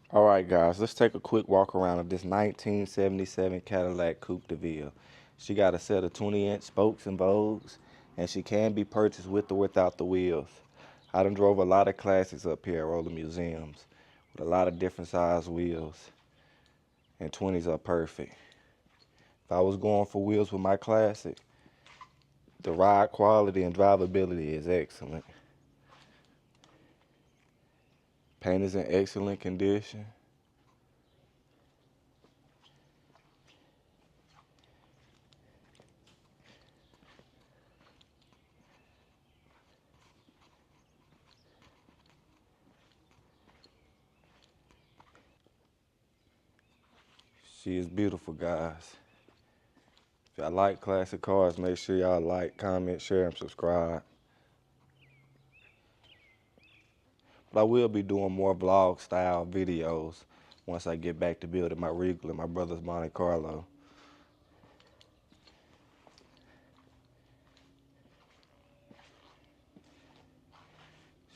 All right, guys, let's take a quick walk around of this 1977 Cadillac Coupe DeVille. She got a set of 20-inch spokes and bows, and she can be purchased with or without the wheels. I done drove a lot of classics up here at Rolling Museums with a lot of different size wheels, and 20s are perfect. If I was going for wheels with my classic, the ride quality and drivability is excellent. Paint is in excellent condition. She is beautiful, guys. If y'all like classic cars, make sure y'all like, comment, share, and subscribe. But I will be doing more vlog style videos once I get back to building my Regal and my brother's Monte Carlo.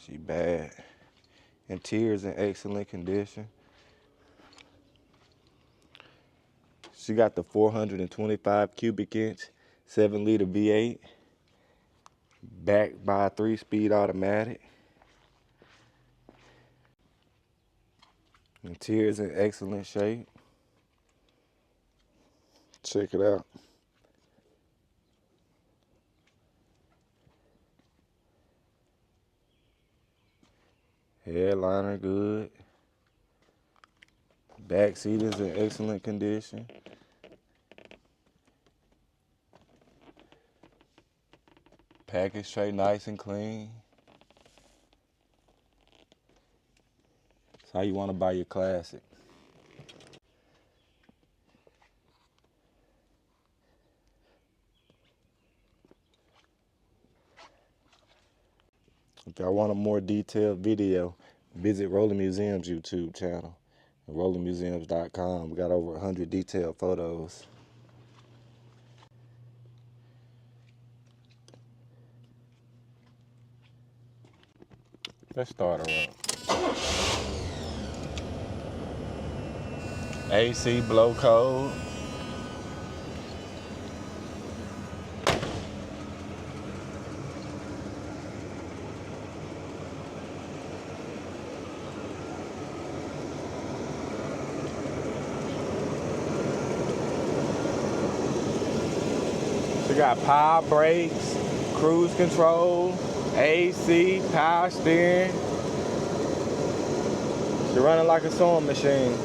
She bad. Interior's in excellent condition. She got the 425 cubic inch, 7-liter V8, backed by a 3-speed automatic. Interior's in excellent shape. Check it out. Headliner good. Back seat is in excellent condition. Package tray nice and clean. That's how you want to buy your classic. If y'all want a more detailed video, visit Rolling Museums YouTube channel at rollingmuseums.com. We got over 100 detailed photos. Let's start her up. AC blow code. We got power brakes, cruise control, AC, power steering. She's running like a sewing machine.